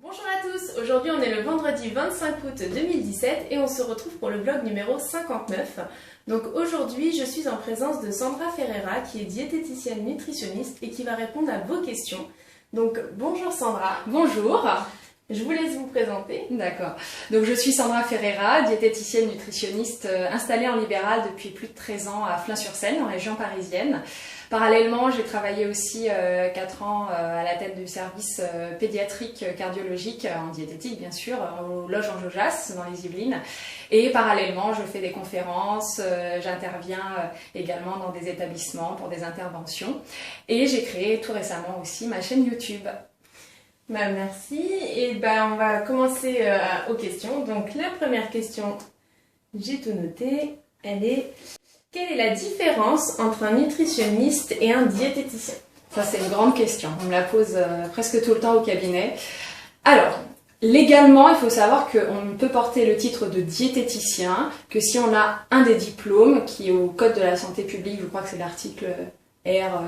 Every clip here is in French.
Bonjour à tous, aujourd'hui on est le vendredi 25 août 2017 et on se retrouve pour le vlog numéro 59. Donc aujourd'hui je suis en présence de Sandra Ferreira qui est diététicienne nutritionniste et qui va répondre à vos questions. Donc bonjour Sandra. Bonjour. Je vous laisse vous présenter. D'accord. Donc je suis Sandra Ferreira, diététicienne nutritionniste installée en libéral depuis plus de 13 ans à Flins-sur-Seine, en région parisienne. Parallèlement, j'ai travaillé aussi 4 ans à la tête du service pédiatrique cardiologique en diététique, bien sûr, au Loge en Jaujas, dans les Yvelines. Et parallèlement, je fais des conférences, j'interviens également dans des établissements pour des interventions. Et j'ai créé tout récemment aussi ma chaîne YouTube. Merci. Et on va commencer aux questions. Donc la première question, j'ai tout noté, elle est: quelle est la différence entre un nutritionniste et un diététicien? Ça, c'est une grande question. On me la pose presque tout le temps au cabinet. Alors, légalement, il faut savoir qu'on ne peut porter le titre de diététicien que si on a un des diplômes qui est au Code de la santé publique, je crois que c'est l'article R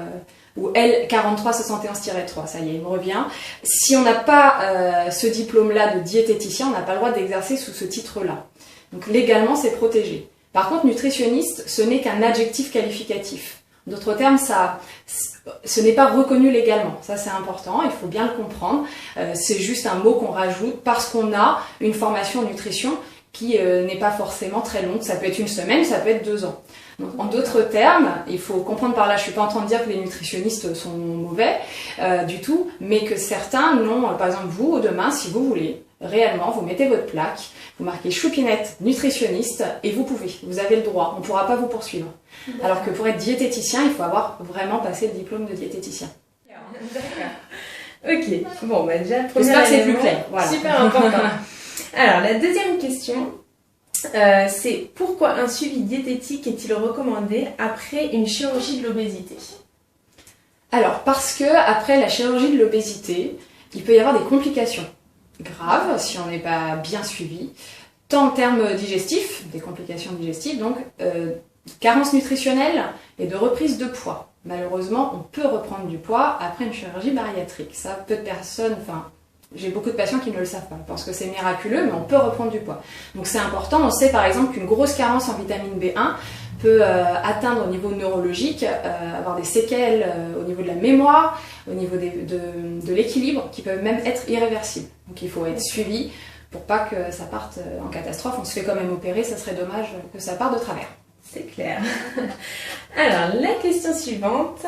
ou L 4371-3, ça y est, il me revient. Si on n'a pas ce diplôme-là de diététicien, on n'a pas le droit d'exercer sous ce titre-là. Donc légalement, c'est protégé. Par contre, nutritionniste, ce n'est qu'un adjectif qualificatif. D'autres termes, ce n'est pas reconnu légalement. Ça, c'est important, il faut bien le comprendre. C'est juste un mot qu'on rajoute parce qu'on a une formation en nutrition qui n'est pas forcément très longue. Ça peut être une semaine, ça peut être 2 ans. Donc, en d'autres termes, il faut comprendre par là, je suis pas en train de dire que les nutritionnistes sont mauvais du tout, mais que certains n'ont, par exemple vous, demain, si vous voulez, réellement, vous mettez votre plaque, vous marquez choupinette nutritionniste et vous avez le droit, on ne pourra pas vous poursuivre. Alors que pour être diététicien, il faut avoir vraiment passé le diplôme de diététicien. D'accord. Ok, bon, déjà, le premier j'espère que c'est élément, plus clair. Voilà. Super important. Alors, la deuxième question, c'est: pourquoi un suivi diététique est-il recommandé après une chirurgie de l'obésité? Alors, parce que après la chirurgie de l'obésité, il peut y avoir des complications graves si on n'est pas bien suivi, tant en termes digestifs, des complications digestives, donc carence nutritionnelle et de reprise de poids. Malheureusement, on peut reprendre du poids après une chirurgie bariatrique. Ça, peu de personnes, j'ai beaucoup de patients qui ne le savent pas. Ils pensent que c'est miraculeux, mais on peut reprendre du poids. Donc c'est important. On sait par exemple qu'une grosse carence en vitamine B1 peut atteindre au niveau neurologique, avoir des séquelles au niveau de la mémoire, au niveau de l'équilibre, qui peuvent même être irréversibles. Donc il faut être suivi pour pas que ça parte en catastrophe. On se fait quand même opérer, ça serait dommage que ça parte de travers. C'est clair. Alors, la question suivante.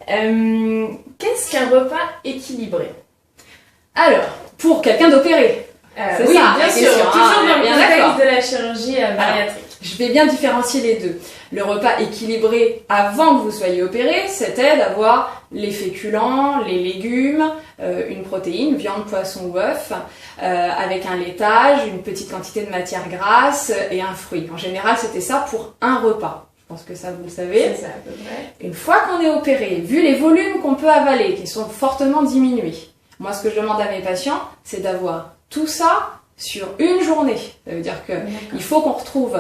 Qu'est-ce qu'un repas équilibré? Alors, pour quelqu'un d'opéré. C'est oui, ça, bien sûr, toujours dans le contexte de la chirurgie bariatrique. Je vais bien différencier les deux. Le repas équilibré avant que vous soyez opéré, c'était d'avoir les féculents, les légumes, une protéine, viande, poisson ou œuf, avec un laitage, une petite quantité de matière grasse et un fruit. En général, c'était ça pour un repas. Je pense que ça, vous le savez. C'est ça, à peu près. Une fois qu'on est opéré, vu les volumes qu'on peut avaler, qui sont fortement diminués, moi, ce que je demande à mes patients, c'est d'avoir tout ça sur une journée. Ça veut dire qu'il faut qu'on retrouve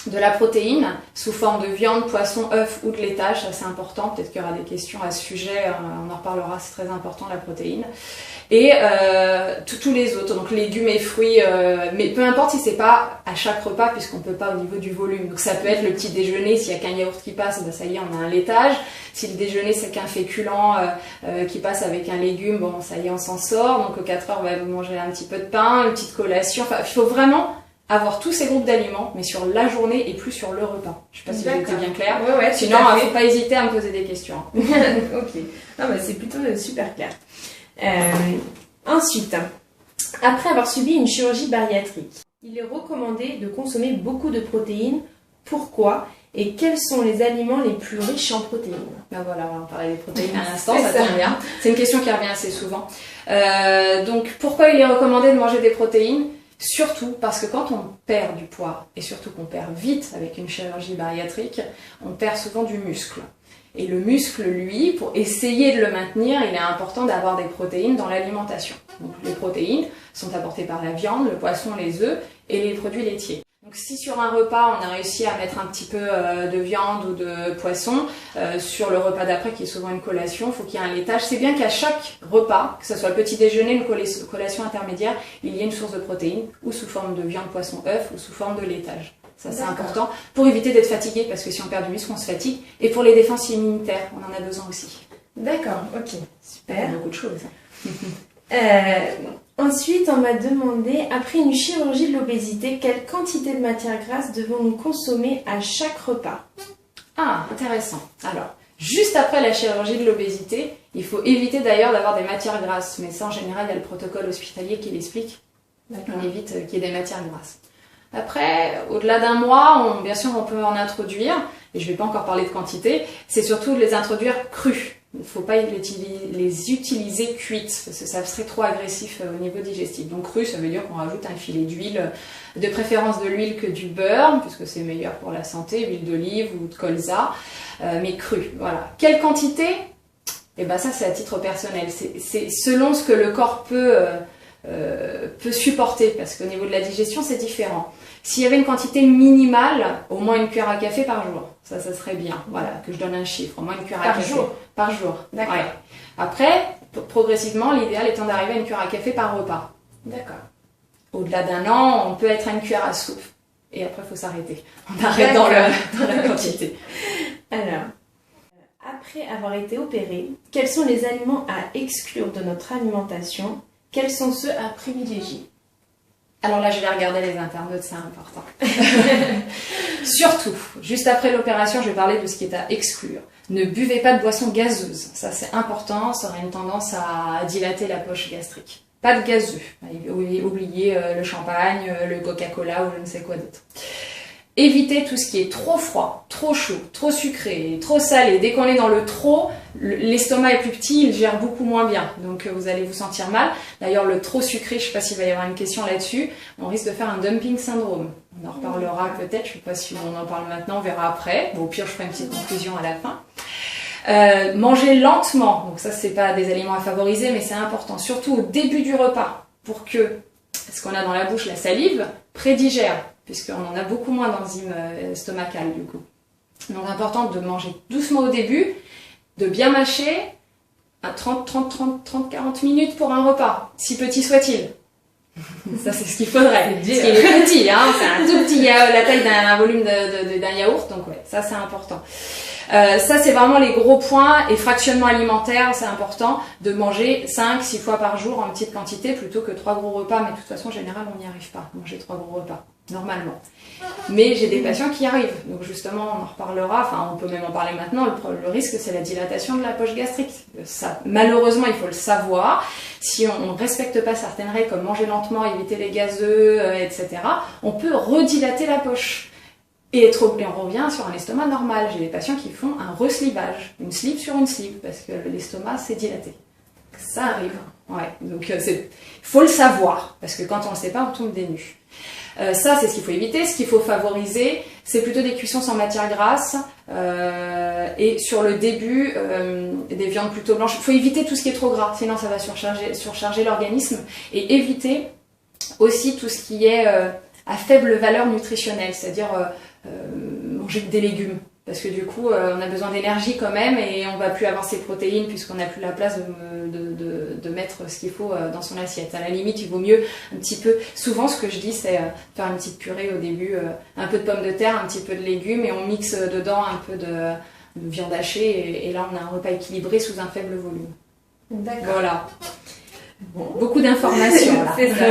de la protéine sous forme de viande, poisson, œuf ou de laitage. Ça, c'est important. Peut-être qu'il y aura des questions à ce sujet. On en reparlera. C'est très important, la protéine. Et tous les autres, donc légumes et fruits, mais peu importe si c'est pas à chaque repas, puisqu'on peut pas au niveau du volume. Donc ça peut être le petit déjeuner, s'il y a qu'un yaourt qui passe, ça y est, on a un laitage. Si le déjeuner c'est qu'un féculent qui passe avec un légume, bon ça y est, on s'en sort. Donc aux 4 heures, on va manger un petit peu de pain, une petite collation. Enfin, il faut vraiment avoir tous ces groupes d'aliments, mais sur la journée et plus sur le repas. Je sais pas si j'ai été bien claire. Ouais, sinon, il faut pas hésiter à me poser des questions. Ok. Ah, c'est plutôt super clair. Ensuite, après avoir subi une chirurgie bariatrique, il est recommandé de consommer beaucoup de protéines. Pourquoi? Et quels sont les aliments les plus riches en protéines? Voilà, on va parler des protéines à l'instant, ça tombe bien. C'est une question qui revient assez souvent. Donc, pourquoi il est recommandé de manger des protéines? Surtout parce que quand on perd du poids, et surtout qu'on perd vite avec une chirurgie bariatrique, on perd souvent du muscle. Et le muscle, lui, pour essayer de le maintenir, il est important d'avoir des protéines dans l'alimentation. Donc les protéines sont apportées par la viande, le poisson, les œufs et les produits laitiers. Donc si sur un repas on a réussi à mettre un petit peu de viande ou de poisson, sur le repas d'après qui est souvent une collation, il faut qu'il y ait un laitage. C'est bien qu'à chaque repas, que ce soit le petit déjeuner, une collation intermédiaire, il y ait une source de protéines, ou sous forme de viande, poisson, œuf, ou sous forme de laitage. Ça c'est important pour éviter d'être fatigué, parce que si on perd du muscle on se fatigue, et pour les défenses immunitaires, on en a besoin aussi. D'accord, ok, super. Il y a beaucoup de choses. Ensuite, on m'a demandé, après une chirurgie de l'obésité, quelle quantité de matière grasse devons-nous consommer à chaque repas? Ah, intéressant. Alors, juste après la chirurgie de l'obésité, il faut éviter d'ailleurs d'avoir des matières grasses. Mais ça, en général, il y a le protocole hospitalier qui l'explique. On évite qu'il y ait des matières grasses. Après, au-delà d'un mois, bien sûr, on peut en introduire, et je ne vais pas encore parler de quantité, c'est surtout de les introduire crues. Il ne faut pas les utiliser cuites, parce que ça serait trop agressif au niveau digestif. Donc cru, ça veut dire qu'on rajoute un filet d'huile, de préférence de l'huile que du beurre, puisque c'est meilleur pour la santé, huile d'olive ou de colza, mais cru. Voilà. Quelle quantité? Eh ben ça, c'est à titre personnel. C'est selon ce que le corps peut supporter, parce qu'au niveau de la digestion, c'est différent. S'il y avait une quantité minimale, au moins une cuillère à café par jour, ça serait bien. Voilà, que je donne un chiffre, au moins une cuillère à café par jour. D'accord. Ouais. Après, progressivement, l'idéal étant d'arriver à une cuillère à café par repas. D'accord. Au-delà d'un an, on peut être à une cuillère à soupe. Et après, il faut s'arrêter. On arrête dans la quantité. Alors, après avoir été opéré, quels sont les aliments à exclure de notre alimentation? Quels sont ceux à privilégier? Alors là, je vais regarder les internautes, c'est important. Surtout, juste après l'opération, je vais parler de ce qui est à exclure. Ne buvez pas de boissons gazeuses. Ça, c'est important. Ça aurait une tendance à dilater la poche gastrique. Pas de gazeux. Oubliez le champagne, le Coca-Cola ou je ne sais quoi d'autre. Évitez tout ce qui est trop froid, trop chaud, trop sucré, trop salé. Dès qu'on est dans le trop, l'estomac est plus petit, il gère beaucoup moins bien. Donc vous allez vous sentir mal. D'ailleurs, le trop sucré, je ne sais pas s'il va y avoir une question là-dessus, on risque de faire un dumping syndrome. On en reparlera peut-être, je ne sais pas si on en parle maintenant, on verra après. Bon, au pire, je ferai une petite conclusion à la fin. Manger lentement. Donc ça, c'est pas des aliments à favoriser, mais c'est important. Surtout au début du repas, pour que ce qu'on a dans la bouche, la salive, prédigère, puisqu'on en a beaucoup moins d'enzymes stomacales du coup. Donc important de manger doucement au début, de bien mâcher, à 30-40 minutes pour un repas, si petit soit-il. Ça c'est ce qu'il faudrait. Parce qu'il est petit, hein, c'est un tout petit yaourt, la taille d'un volume d'un yaourt, donc ouais, ça c'est important. Ça c'est vraiment les gros points, et fractionnement alimentaire, c'est important de manger 5-6 fois par jour en petite quantité plutôt que 3 gros repas, mais de toute façon en général on n'y arrive pas, manger 3 gros repas, normalement. Mais j'ai des patients qui y arrivent, donc justement on en reparlera, enfin on peut même en parler maintenant, le risque c'est la dilatation de la poche gastrique. Ça, malheureusement il faut le savoir, si on ne respecte pas certaines règles comme manger lentement, éviter les gazeux, etc., on peut redilater la poche. Et on revient sur un estomac normal. J'ai des patients qui font un reslivage, une sleeve sur une sleeve, parce que l'estomac s'est dilaté. Ça arrive. Ouais. Donc il faut le savoir, parce que quand on ne le sait pas, on tombe des nues. Ça, c'est ce qu'il faut éviter. Ce qu'il faut favoriser, c'est plutôt des cuissons sans matière grasse, et sur le début, des viandes plutôt blanches. Il faut éviter tout ce qui est trop gras, sinon ça va surcharger l'organisme, et éviter aussi tout ce qui est à faible valeur nutritionnelle, c'est-à-dire manger des légumes, parce que du coup on a besoin d'énergie quand même, et on va plus avoir ces protéines puisqu'on n'a plus la place de mettre ce qu'il faut dans son assiette. À la limite, il vaut mieux un petit peu, souvent ce que je dis c'est faire une petite purée au début, un peu de pommes de terre, un petit peu de légumes, et on mixe dedans un peu de viande hachée, et là on a un repas équilibré sous un faible volume. D'accord. Voilà. Bon, beaucoup d'informations là. C'est ça.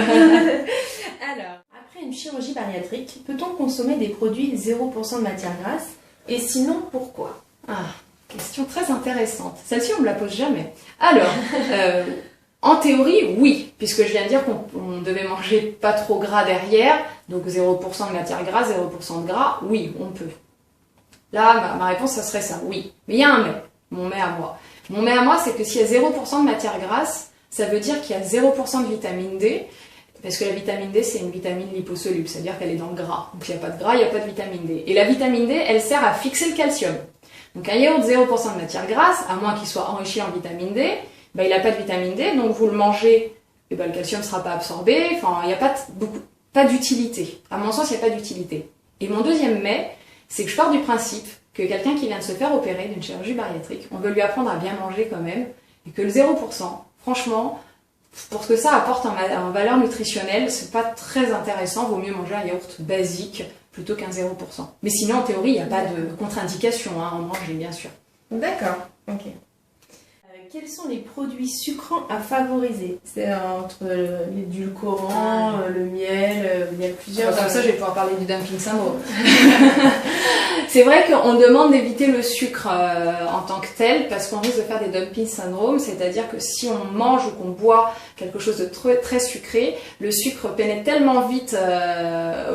Alors, après une chirurgie bariatrique, peut-on consommer des produits 0% de matière grasse? Et sinon, pourquoi? Ah, question très intéressante. Celle-ci, on me la pose jamais. Alors, en théorie, oui, puisque je viens de dire qu'on devait manger pas trop gras derrière, donc 0% de matière grasse, 0% de gras, oui, on peut. Là, ma réponse, ça serait ça, oui. Mais il y a un mais, mon mais à moi. Mon mais à moi, c'est que s'il y a 0% de matière grasse, ça veut dire qu'il y a 0% de vitamine D, parce que la vitamine D, c'est une vitamine liposoluble, c'est-à-dire qu'elle est dans le gras. Donc il n'y a pas de gras, il n'y a pas de vitamine D. Et la vitamine D, elle sert à fixer le calcium. Donc un yaourt 0% de matière grasse, à moins qu'il soit enrichi en vitamine D, ben, il n'a pas de vitamine D, donc vous le mangez, et ben, le calcium ne sera pas absorbé, enfin il n'y a pas beaucoup. pas d'utilité. À mon sens, il n'y a pas d'utilité. Et mon deuxième mais, c'est que je pars du principe que quelqu'un qui vient de se faire opérer d'une chirurgie bariatrique, on veut lui apprendre à bien manger quand même, et que le 0%, franchement, pour ce que ça apporte en valeur nutritionnelle, c'est pas très intéressant, vaut mieux manger un yaourt basique plutôt qu'un 0%. Mais sinon, en théorie, il n'y a pas de contre-indication, hein, en manger, bien sûr. D'accord, ok. Quels sont les produits sucrants à favoriser? C'est entre l'édulcorant, le miel, il y a plusieurs... Comme ça, je vais pouvoir parler du dumping syndrome. C'est vrai qu'on demande d'éviter le sucre en tant que tel, parce qu'on risque de faire des dumping syndromes, c'est-à-dire que si on mange ou qu'on boit quelque chose de très sucré, le sucre pénètre tellement vite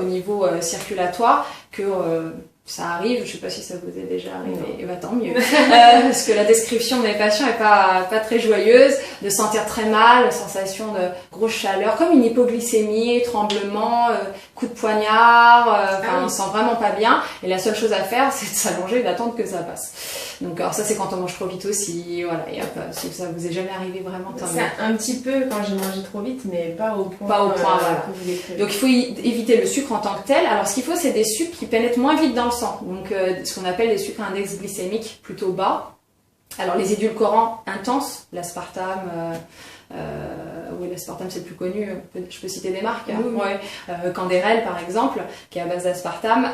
au niveau circulatoire que... ça arrive, je sais pas si ça vous est déjà arrivé, et bah tant mieux. Parce que la description des patients est pas très joyeuse, de sentir très mal, sensation de grosse chaleur, comme une hypoglycémie, tremblement, coup de poignard, on se sent vraiment pas bien. Et la seule chose à faire, c'est de s'allonger et d'attendre que ça passe. Donc alors ça c'est quand on mange trop vite aussi, voilà, et si ça vous est jamais arrivé vraiment, tant mieux. C'est un petit peu quand j'ai mangé trop vite, mais pas au point, voilà. Que vous décrivez. Donc il faut éviter le sucre en tant que tel. Alors ce qu'il faut, c'est des sucres qui pénètrent moins vite dans le sang, donc ce qu'on appelle les sucres à index glycémique plutôt bas. Alors les édulcorants intenses, l'aspartame, oui l'aspartame c'est le plus connu, je peux citer des marques, hein. Oui. Ouais. Canderel par exemple, qui est à base d'aspartame,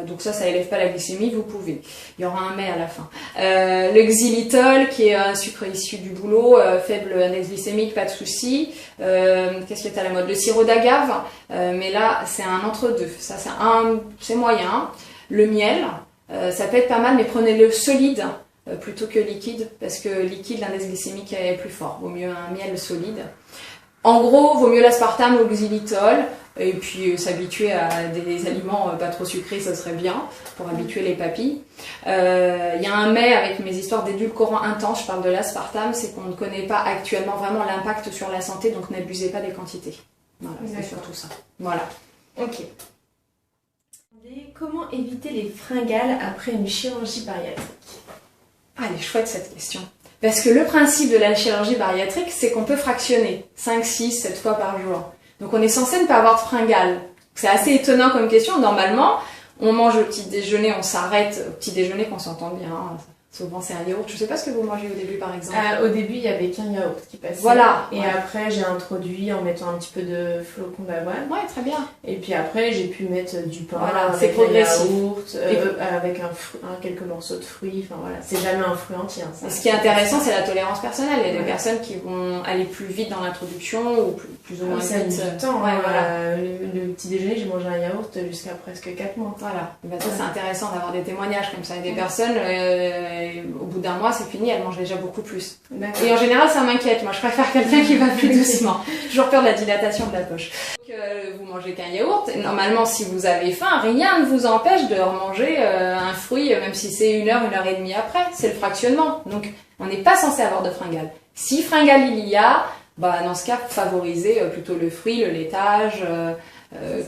donc ça élève pas la glycémie, vous pouvez. Il y aura un mais à la fin. Le xylitol qui est un sucre issu du bouleau, faible index glycémique, pas de souci. Qu'est-ce qui est à la mode? Le sirop d'agave, mais là c'est un entre-deux, ça c'est moyen. Le miel, ça peut être pas mal, mais prenez-le solide plutôt que liquide, parce que liquide, l'index glycémique est plus fort. Vaut mieux un miel solide. En gros, vaut mieux l'aspartame ou le xylitol, et puis s'habituer à des aliments pas trop sucrés, ça serait bien, pour habituer les papilles. Il y a un mais avec mes histoires d'édulcorants intenses, je parle de l'aspartame, c'est qu'on ne connaît pas actuellement vraiment l'impact sur la santé, donc n'abusez pas des quantités. Voilà, c'est surtout ça. Voilà. Ok. Comment éviter les fringales après une chirurgie bariatrique? Ah, elle est chouette cette question. Parce que le principe de la chirurgie bariatrique, c'est qu'on peut fractionner 5, 6, 7 fois par jour. Donc on est censé ne pas avoir de fringales. C'est assez étonnant comme question. Normalement, on mange au petit déjeuner, on s'arrête au petit déjeuner qu'on s'entend bien. Souvent c'est un yaourt. Je sais pas ce que vous mangez au début par exemple. Au début il y avait qu'un yaourt qui passait. Voilà. Et après j'ai introduit en mettant un petit peu de flocons d'avoine. Ouais, très bien. Et puis après j'ai pu mettre du pain, voilà, c'est progressif. Yaourt, avec quelques morceaux de fruits. Enfin voilà, c'est jamais un fruit entier. Hein, ce qui est intéressant, c'est la tolérance personnelle. Il y a des personnes qui vont aller plus vite dans l'introduction ou plus ou moins vite. Du temps. Ouais, voilà. Le petit déjeuner, j'ai mangé un yaourt jusqu'à presque 4 mois. Voilà. Ben, ça c'est intéressant d'avoir des témoignages comme ça. Il y a des personnes. Au bout d'un mois, c'est fini, elle mange déjà beaucoup plus. Et en général, ça m'inquiète. Moi, je préfère quelqu'un qui va plus doucement. J'ai toujours peur de la dilatation de la poche. Donc, vous mangez qu'un yaourt. Et normalement, si vous avez faim, rien ne vous empêche de remanger un fruit, même si c'est 1 heure, 1 heure et demie après. C'est le fractionnement. Donc, on n'est pas censé avoir de fringales. Si fringales il y a, bah, dans ce cas, favorisez plutôt le fruit, le laitage,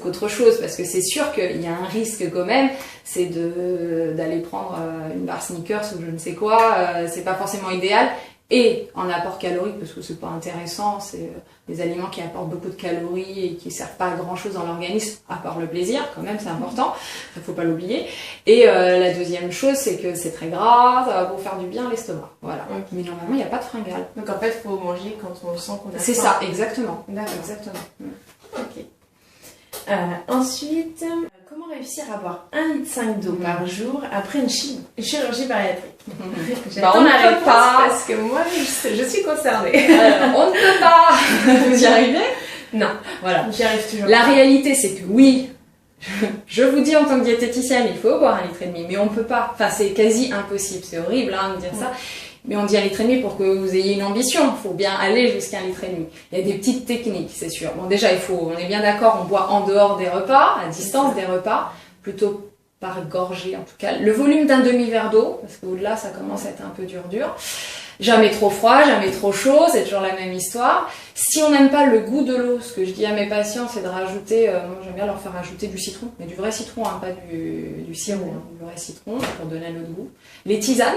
qu'autre chose, parce que c'est sûr qu'il y a un risque quand même, c'est d'aller prendre une barre Snickers ou je ne sais quoi, c'est pas forcément idéal, et en apport calorique, parce que c'est pas intéressant, c'est des aliments qui apportent beaucoup de calories et qui servent pas à grand chose dans l'organisme, à part le plaisir, quand même, c'est important, il faut pas l'oublier. Et la deuxième chose, c'est que c'est très gras, ça va vous faire du bien à l'estomac, voilà. Okay. Mais normalement, il n'y a pas de fringales. Donc en fait, il faut manger quand on sent qu'on a faim. C'est ça, exactement. D'accord. Exactement. Ok. Ensuite, comment réussir à boire 1,5 litre d'eau par jour après une chirurgie bariatrique? On n'arrête pas parce que moi je suis concernée. On ne peut pas. Vous y arrivez? Non, voilà. J'y arrive toujours. La réalité, c'est que oui, je vous dis en tant que diététicienne, il faut boire 1,5 litre, mais on peut pas. Enfin, c'est quasi impossible. C'est horrible de dire ça. Mais on dit 1,5 litre pour que vous ayez une ambition. Il faut bien aller jusqu'à 1,5 litre. Il y a des petites techniques, c'est sûr. Bon, déjà, on est bien d'accord, on boit en dehors des repas, à distance des repas, plutôt par gorgée en tout cas. Le volume d'un demi-verre d'eau, parce qu'au-delà, ça commence à être un peu dur. Jamais trop froid, jamais trop chaud, c'est toujours la même histoire. Si on n'aime pas le goût de l'eau, ce que je dis à mes patients, c'est de rajouter, moi j'aime bien leur faire rajouter du citron, mais du vrai citron, pas du sirop, du vrai citron, pour donner un autre goût. Les tisanes,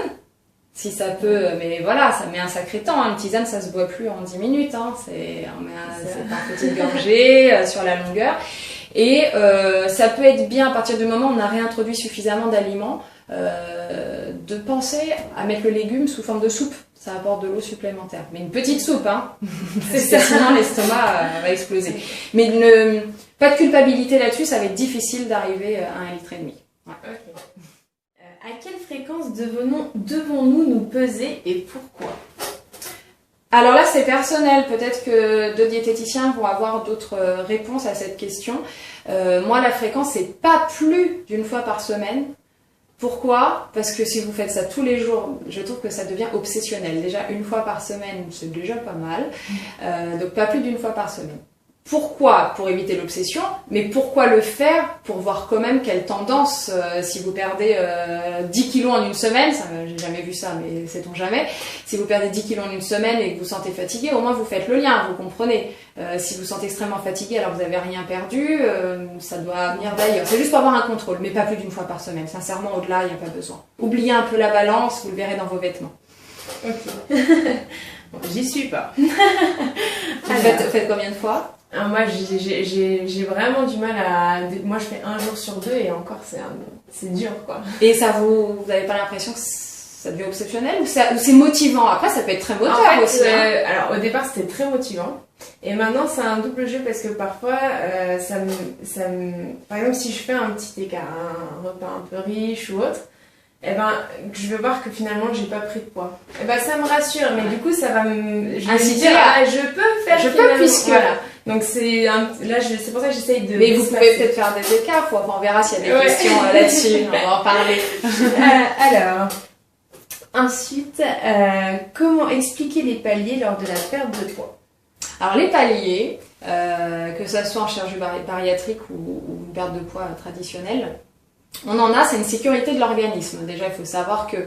Si ça peut, mais voilà, ça met un sacré temps. Une tisane, ça se boit plus en 10 minutes. Hein. C'est par petites gorgées sur la longueur. Et ça peut être bien à partir du moment où on a réintroduit suffisamment d'aliments, de penser à mettre le légume sous forme de soupe. Ça apporte de l'eau supplémentaire. Mais une petite soupe, hein. Sinon l'estomac va exploser. Mais pas de culpabilité là-dessus, ça va être difficile d'arriver à 1,5 litre. Ouais. Okay. À quelle fréquence devons-nous nous peser et pourquoi? Alors là, c'est personnel. Peut-être que deux diététiciens vont avoir d'autres réponses à cette question. Moi, la fréquence, c'est pas plus d'une fois par semaine. Pourquoi? Parce que si vous faites ça tous les jours, je trouve que ça devient obsessionnel. Déjà, une fois par semaine, c'est déjà pas mal. Donc, pas plus d'une fois par semaine. Pourquoi? Pour éviter l'obsession, mais pourquoi le faire? Pour voir quand même quelle tendance, si vous perdez 10 kilos en une semaine, j'ai jamais vu ça, mais sait-on jamais, si vous perdez 10 kilos en une semaine et que vous vous sentez fatigué, au moins vous faites le lien, vous comprenez. Si vous vous sentez extrêmement fatigué alors que vous n'avez rien perdu, ça doit venir d'ailleurs. C'est juste pour avoir un contrôle, mais pas plus d'une fois par semaine. Sincèrement, au-delà, il n'y a pas besoin. Oubliez un peu la balance, vous le verrez dans vos vêtements. Ok. Bon, j'y suis pas. Vous faites combien de fois? Alors moi, j'ai vraiment du mal à... Moi, je fais 1 jour sur 2 et encore, c'est dur, quoi. Et ça vous avez pas l'impression que ça devient exceptionnel ou c'est motivant? Après, ça peut être très moteur en fait, aussi. Hein. Alors, au départ, c'était très motivant. Et maintenant, c'est un double jeu parce que parfois, par exemple, si je fais un petit écart, un repas un peu riche ou autre, eh ben, je veux voir que finalement, j'ai pas pris de poids. Eh ben, ça me rassure, mais du coup, ça va me... Je vais me dire, je peux faire puisque... Voilà. Donc c'est pour ça que j'essaye de... Mais vous pouvez peut-être faire des écarts, on verra s'il y a des questions là-dessus, on va en parler. Alors, ensuite, comment expliquer les paliers lors de la perte de poids? Alors les paliers, que ce soit en chirurgie bariatrique ou une perte de poids traditionnelle, on en a, c'est une sécurité de l'organisme. Déjà, il faut savoir que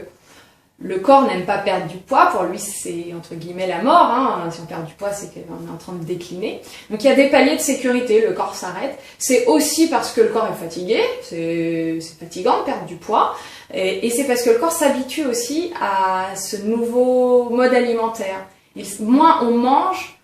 le corps n'aime pas perdre du poids. Pour lui, c'est entre guillemets la mort. Hein. Si on perd du poids, c'est qu'on est en train de décliner. Donc, il y a des paliers de sécurité. Le corps s'arrête. C'est aussi parce que le corps est fatigué. C'est fatigant de perdre du poids. Et c'est parce que le corps s'habitue aussi à ce nouveau mode alimentaire. Moins on mange,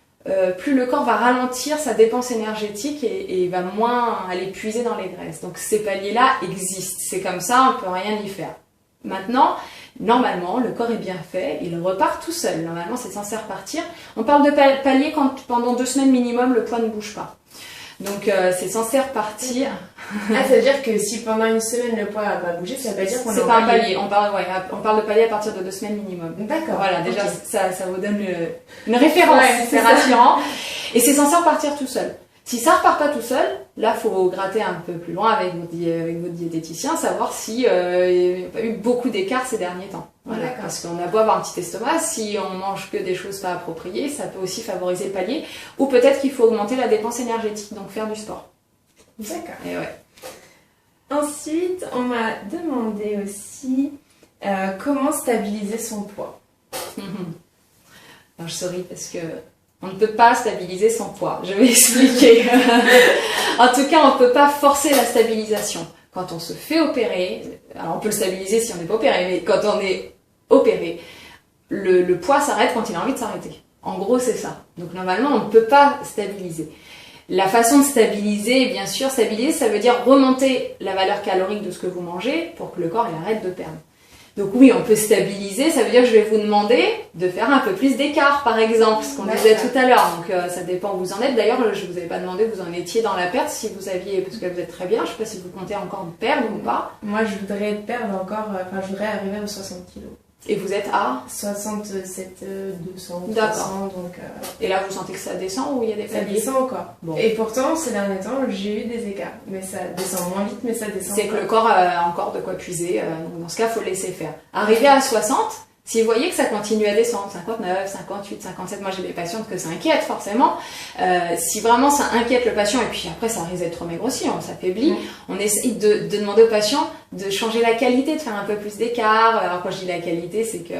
plus le corps va ralentir sa dépense énergétique et va moins aller puiser dans les graisses. Donc ces paliers-là existent, c'est comme ça, on peut rien y faire. Maintenant, normalement, le corps est bien fait, il repart tout seul. Normalement, c'est censé repartir. On parle de paliers quand pendant 2 semaines minimum, le poids ne bouge pas. Donc c'est censé repartir. Ah, ça veut dire que si pendant 1 semaine le poids n'a pas bougé, ça veut dire qu'on c'est pas un palier. On parle de palier à partir de 2 semaines minimum. D'accord. Voilà, déjà okay. ça vous donne une référence, ouais, c'est rassurant. Et c'est censé repartir tout seul. Si ça repart pas tout seul, là faut gratter un peu plus loin avec votre diététicien, savoir si il n'y a pas eu beaucoup d'écart ces derniers temps. Voilà, parce qu'on a beau avoir un petit estomac, si on mange que des choses pas appropriées, ça peut aussi favoriser le palier. Ou peut-être qu'il faut augmenter la dépense énergétique, donc faire du sport. D'accord. Et ouais. Ensuite, on m'a demandé aussi comment stabiliser son poids. Alors je souris parce que on ne peut pas stabiliser son poids. Je vais expliquer. En tout cas, on ne peut pas forcer la stabilisation. Quand on se fait opérer, alors on peut le stabiliser si on n'est pas opéré, mais quand on est opéré, le poids s'arrête quand il a envie de s'arrêter. En gros, c'est ça. Donc normalement, on ne peut pas stabiliser. La façon de stabiliser, bien sûr, stabiliser, ça veut dire remonter la valeur calorique de ce que vous mangez pour que le corps il arrête de perdre. Donc oui, on peut stabiliser, ça veut dire que je vais vous demander de faire un peu plus d'écart, par exemple, ce qu'on disait tout à l'heure. Donc ça dépend où vous en êtes. D'ailleurs, je ne vous avais pas demandé où vous en étiez dans la perte, si vous aviez, parce que là vous êtes très bien, je ne sais pas si vous comptez encore perdre ou pas. Moi, je voudrais perdre encore, je voudrais arriver aux 60 kilos. Et vous êtes à 67 200, d'accord. Donc et là, vous sentez que ça descend ou il y a des paliers? Ça descend encore. Bon. Et pourtant, ces derniers temps, j'ai eu des écarts. Mais ça descend moins vite, mais ça descend. C'est que le corps a encore de quoi puiser. Donc dans ce cas, il faut le laisser faire. Arrivé à 60, si vous voyez que ça continue à descendre, 59, 58, 57, moi j'ai des patientes que ça inquiète forcément. Si vraiment ça inquiète le patient, et puis après ça risque d'être trop maigre aussi, on s'affaiblit, on essaye de demander au patient de changer la qualité, de faire un peu plus d'écart. Alors quand je dis la qualité, c'est que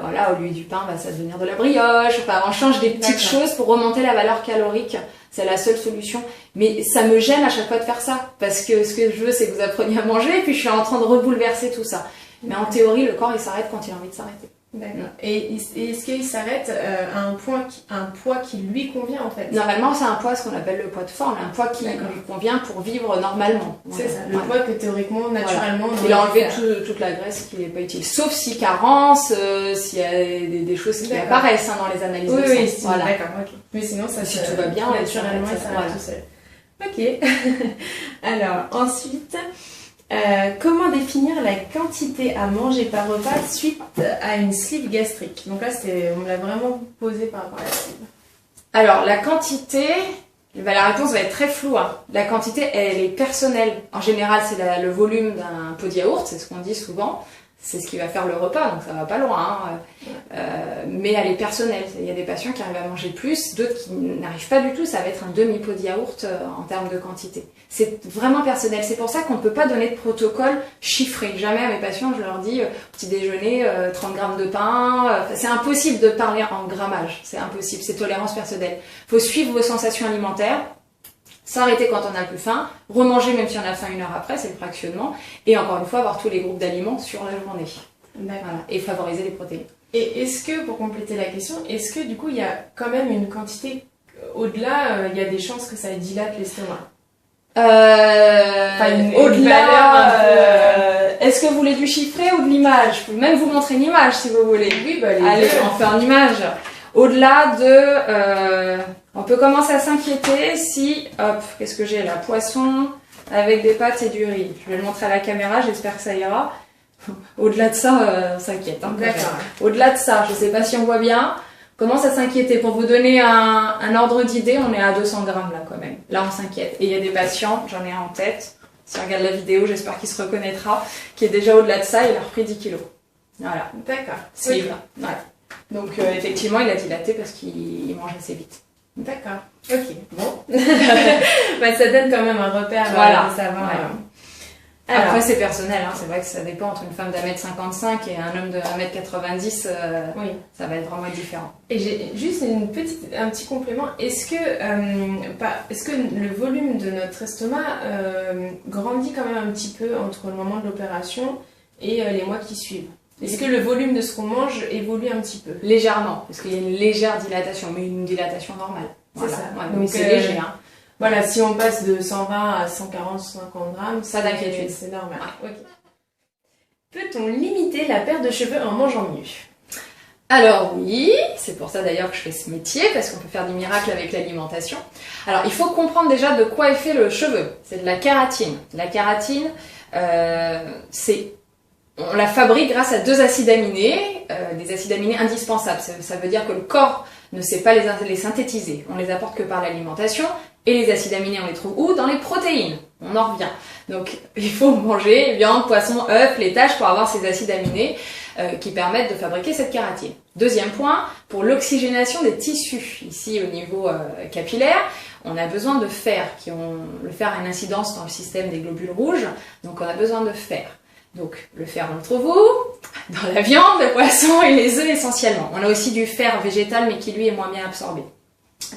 voilà, au lieu du pain, ça va devenir de la brioche. Enfin, on change des petites choses pour remonter la valeur calorique. C'est la seule solution. Mais ça me gêne à chaque fois de faire ça. Parce que ce que je veux, c'est que vous appreniez à manger, et puis je suis en train de rebouleverser tout ça. Mais en théorie, le corps, il s'arrête quand il a envie de s'arrêter. D'accord. Et est-ce qu'il s'arrête à un poids qui lui convient en fait? Normalement, c'est un poids, ce qu'on appelle le poids de forme, un poids qui lui convient pour vivre normalement. C'est ça, le poids que théoriquement, naturellement... Il a enlevé toute la graisse qui n'est pas utile. Sauf si carence, s'il y a des choses qui apparaissent dans les analyses de sang. Oui, voilà. D'accord, ok. Mais sinon, ça si tout va bien, naturellement, ça s'arrête tout seul. Ok. Alors, ensuite... comment définir la quantité à manger par repas suite à une sleeve gastrique? Donc là, on me l'a vraiment posé par rapport à la sleeve. Alors, la quantité, la réponse va être très floue. Hein. La quantité, elle est personnelle. En général, c'est le volume d'un pot de yaourt, c'est ce qu'on dit souvent. C'est ce qui va faire le repas, donc ça va pas loin. Hein. Mais elle est personnelle. Il y a des patients qui arrivent à manger plus, d'autres qui n'arrivent pas du tout. Ça va être un demi-pot de yaourt en termes de quantité. C'est vraiment personnel. C'est pour ça qu'on ne peut pas donner de protocole chiffré. Jamais à mes patients, je leur dis petit déjeuner, 30 grammes de pain. C'est impossible de parler en grammage. C'est impossible. C'est tolérance personnelle. Il faut suivre vos sensations alimentaires. S'arrêter quand on a plus faim, remanger même si on a faim 1 heure après, c'est le fractionnement, et encore une fois avoir tous les groupes d'aliments sur la journée. Voilà. Et favoriser les protéines. Et est-ce que, pour compléter la question, est-ce que du coup il y a quand même une quantité au-delà, il y a des chances que ça dilate l'estomac? Au-delà, est-ce que vous voulez du chiffré ou de l'image? Je peux même vous montrer une image si vous voulez. Oui, bah allez, on fait une image. Au-delà de... on peut commencer à s'inquiéter si... Hop, qu'est-ce que j'ai là? Poisson avec des pâtes et du riz. Je vais le montrer à la caméra, j'espère que ça ira. Au-delà de ça, on s'inquiète. Hein, d'accord. Au-delà de ça, je ne sais pas si on voit bien, on commence à s'inquiéter. Pour vous donner un ordre d'idée, on est à 200 grammes là quand même. Là, on s'inquiète. Et il y a des patients, j'en ai un en tête, si on regarde la vidéo, j'espère qu'il se reconnaîtra, qui est déjà au-delà de ça, il a repris 10 kilos. Voilà. D'accord. C'est ouais. Donc effectivement, il a dilaté parce qu'il mange assez vite. D'accord. Ok. Bon. Bah, ça donne quand même un repère de savoir. Ouais. Alors, après, c'est personnel. Hein. C'est vrai que ça dépend entre une femme d'1m55 et un homme de 1m90. Oui. Ça va être vraiment différent. Et j'ai juste un petit complément. Est-ce que le volume de notre estomac grandit quand même un petit peu entre le moment de l'opération et les mois qui suivent? Est-ce que le volume de ce qu'on mange évolue un petit peu? Légèrement, parce qu'il y a une légère dilatation, mais une dilatation normale. Voilà. C'est ça. Ouais, donc c'est léger. Hein. Voilà, si on passe de 120 à 140, 150 grammes, ça d'inquiétude. C'est normal. Ouais. Okay. Peut-on limiter la perte de cheveux en mangeant mieux? Alors oui, c'est pour ça d'ailleurs que je fais ce métier, parce qu'on peut faire des miracles avec l'alimentation. Alors il faut comprendre déjà de quoi est fait le cheveu. C'est de la kératine. La kératine, on la fabrique grâce à 2 acides aminés, des acides aminés indispensables. Ça veut dire que le corps ne sait pas les synthétiser. On les apporte que par l'alimentation. Et les acides aminés, on les trouve où? Dans les protéines. On en revient. Donc, il faut manger viande, poisson, œufs, laitages pour avoir ces acides aminés qui permettent de fabriquer cette kératine. Deuxième point, pour l'oxygénation des tissus. Ici, au niveau capillaire, on a besoin de fer. Le fer a une incidence dans le système des globules rouges. Donc, on a besoin de fer. Donc, le fer, on le trouve où? Dans la viande, le poisson et les œufs essentiellement. On a aussi du fer végétal, mais qui lui est moins bien absorbé.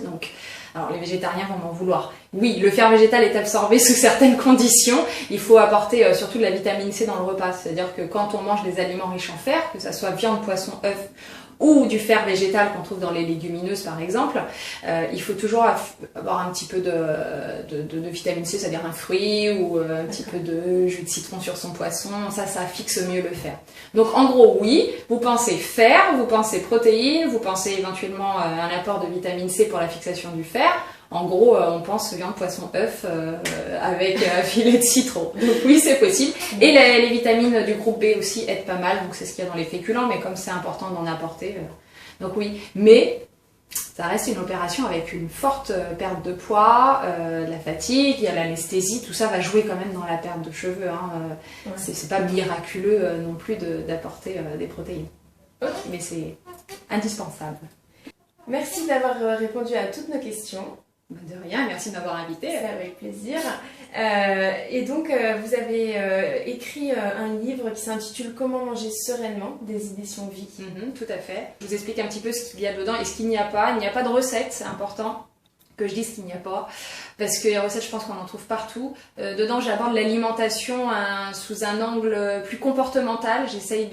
Donc, alors les végétariens vont m'en vouloir. Oui, le fer végétal est absorbé sous certaines conditions. Il faut apporter surtout de la vitamine C dans le repas. C'est-à-dire que quand on mange des aliments riches en fer, que ce soit viande, poisson, œufs, ou du fer végétal qu'on trouve dans les légumineuses par exemple, il faut toujours avoir un petit peu de vitamine C, c'est-à-dire un fruit ou un petit peu de jus de citron sur son poisson, ça fixe mieux le fer. Donc en gros oui, vous pensez fer, vous pensez protéines, vous pensez éventuellement un apport de vitamine C pour la fixation du fer. En gros, on pense viande, poisson, œuf avec un filet de citron. Donc oui, c'est possible. Et les vitamines du groupe B aussi aident pas mal. Donc c'est ce qu'il y a dans les féculents, mais comme c'est important d'en apporter. Donc oui, mais ça reste une opération avec une forte perte de poids, la fatigue, il y a l'anesthésie. Tout ça va jouer quand même dans la perte de cheveux. Hein. Ouais. C'est pas miraculeux non plus d'apporter des protéines. Okay. Mais c'est indispensable. Merci d'avoir répondu à toutes nos questions. De rien, merci de m'avoir invité. C'est avec plaisir. Et donc, vous avez écrit un livre qui s'intitule Comment manger sereinement, des éditions Vie. Tout à fait. Je vous explique un petit peu ce qu'il y a dedans et ce qu'il n'y a pas. Il n'y a pas de recette, c'est important. que je dise qu'il n'y a pas, parce que les recettes, je pense qu'on en trouve partout. Dedans, j'aborde l'alimentation sous un angle plus comportemental. J'essaye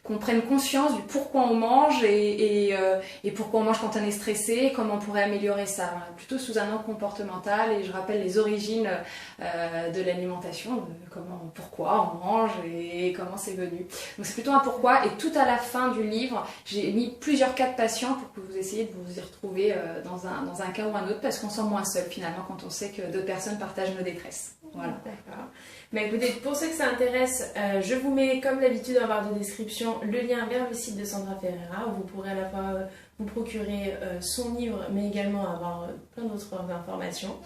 qu'on prenne conscience du pourquoi on mange et pourquoi on mange quand on est stressé, et comment on pourrait améliorer ça. Voilà, plutôt sous un angle comportemental, et je rappelle les origines de l'alimentation, pourquoi on mange et comment c'est venu. Donc c'est plutôt un pourquoi, et tout à la fin du livre, j'ai mis plusieurs cas de patients pour que vous essayiez de vous y retrouver dans un cas ou un autre, parce qu'on se sent moins seul finalement quand on sait que d'autres personnes partagent nos détresses. Voilà. D'accord. Mais écoutez, pour ceux que ça intéresse, je vous mets comme d'habitude en barre de description le lien vers le site de Sandra Ferreira, où vous pourrez à la fois vous procurer son livre, mais également avoir plein d'autres informations.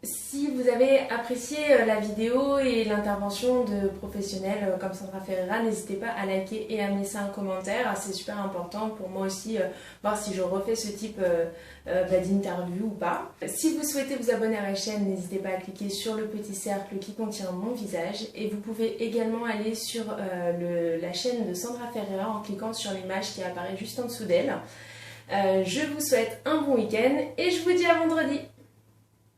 Si vous avez apprécié la vidéo et l'intervention de professionnels comme Sandra Ferreira, n'hésitez pas à liker et à me laisser un commentaire. C'est super important pour moi aussi, voir si je refais ce type d'interview ou pas. Si vous souhaitez vous abonner à la chaîne, n'hésitez pas à cliquer sur le petit cercle qui contient mon visage, et vous pouvez également aller sur la chaîne de Sandra Ferreira en cliquant sur l'image qui apparaît juste en dessous d'elle. Je vous souhaite un bon week-end et je vous dis à vendredi.